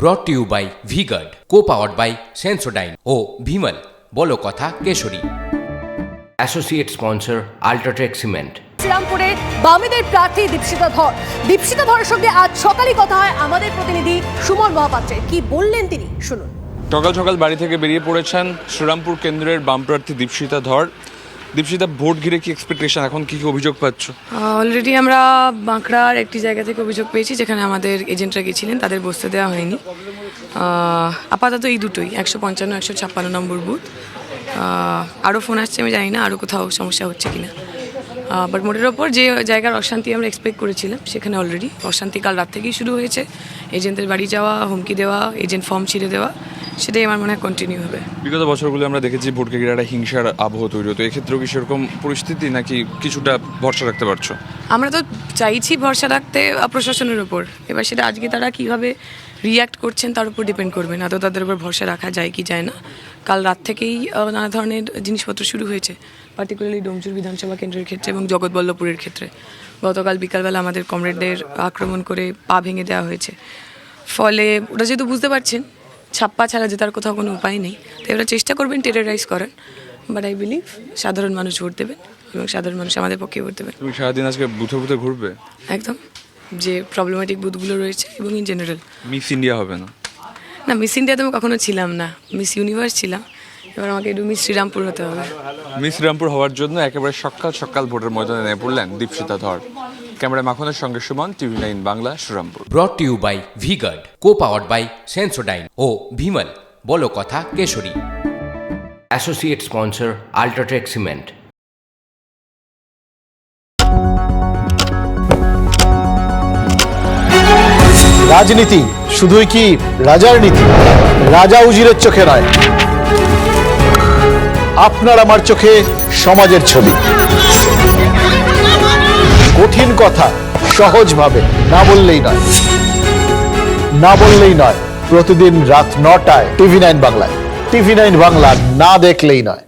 brought to you by V-Guard, co-powered by Sensodyne O Vimal বলো কথা Keshari. Associate sponsor Ultratech Cement। শ্রীরামপুরে বামেদের প্রার্থী দীপশিতা ধরের সঙ্গে আজ সকালই কথা হয় আমাদের প্রতিনিধি সুমন মহাপাত্রের। কি বললেন তিনি, শুনুন। সকাল সকাল বাড়ি থেকে বেরিয়ে পড়েছেন শ্রীরামপুর কেন্দ্রের বাম প্রার্থী দীপশিতা ধর। দীপশিতা, ভোট ঘিরে কি এক্সপেকটেশন, এখন কি কি অভিযোগ পাচ্ছ? অলরেডি আমরা বাঁকড়ার একটি জায়গা থেকে অভিযোগ পেয়েছি, যেখানে আমাদের এজেন্টরা গেছিলেন, তাদের বসতে দেওয়া হয়নি। আপাতত এই দুটোই 155, 156 নম্বর বুথ। আরও ফোন আসছে, আমি জানি না আরও কোথাও সমস্যা হচ্ছে কিনা। বাট মোটের ওপর যে জায়গার অশান্তি আমরা এক্সপেক্ট করেছিলাম, সেখানে অলরেডি অশান্তি কাল রাত থেকেই শুরু হয়েছে। এজেন্টদের বাড়ি যাওয়া, হুমকি দেওয়া, এজেন্ট ফর্ম ছিঁড়ে দেওয়া, সেটাই আমার মনে হয় কন্টিনিউ হবে। বিগত বছরগুলো আমরা দেখেছি ভোটকে ঘিরে একটা হিংসার আবহ তৈরি হতো, এক্ষেত্রেও কি সেরকম পরিস্থিতি, নাকি কিছুটা ভরসা রাখতে পারছো? আমরা তো চাইছি ভরসা রাখতে প্রশাসনের ওপর। এবার সেটা আজকে তারা কীভাবে রিয়্যাক্ট করছেন তার উপর ডিপেন্ড করবে, না তো তাদের উপর ভরসা রাখা যায় কি যায় না। কাল রাত থেকেই নানা ধরনের জিনিসপত্র শুরু হয়েছে, পার্টিকুলারলি ডোমজুর বিধানসভা কেন্দ্রের ক্ষেত্রে এবং জগৎবল্লভপুরের ক্ষেত্রে। গতকাল বিকালবেলা আমাদের কমরেডদের আক্রমণ করে পা ভেঙে দেওয়া হয়েছে। ফলে ওরা যেহেতু বুঝতে পারছেন ছাপ্পা ছাড়া যে তার কোথাও কোনো উপায় নেই, তাই ওরা চেষ্টা করবেন টেররাইজ করার। বাট আই বিলিভ সাধারণ মানুষ ভোট দেবেন এবং সাধারণ মানুষ আমাদের পক্ষে ভোট দেবেন। তুমি সারাদিন আজকে বুথে বুথে ঘুরবে? একদম, যে প্রবলেম্যাটিক বুথগুলো রয়েছে এবং ইন জেনারেল। মিস ইন্ডিয়া হবে না? না, মিস ইন্ডিয়াতে আমি কখনো ছিলাম না, মিস ইউনিভার্স ছিলাম। এবার আমাকে একটু মিস শ্রীরামপুর হতে হবে। মিস শ্রীরামপুর হওয়ার জন্য একেবারে সকাল সকাল ভোটের ময়দানে নেমে পড়লেন দীপশিতা ধর। ক্যামেরা মাখনের সঙ্গে Suman, TV9 Bangla, Serampore. brought to you by V-Guard, co-powered by Sensodyne O Vimal বলো কথা Keshari. Associate sponsor Ultratech Cement। রাজনীতি শুধুই কি রাজার নীতি? রাজা উজিরের চোখে নয়, আপনার আমার চোখে সমাজের ছবি। কঠিন কথা সহজভাবে না বললেই নয়। প্রতিদিন রাত 9টায় TV9 বাংলায়। TV9 বাংলা না দেখলেই নয়।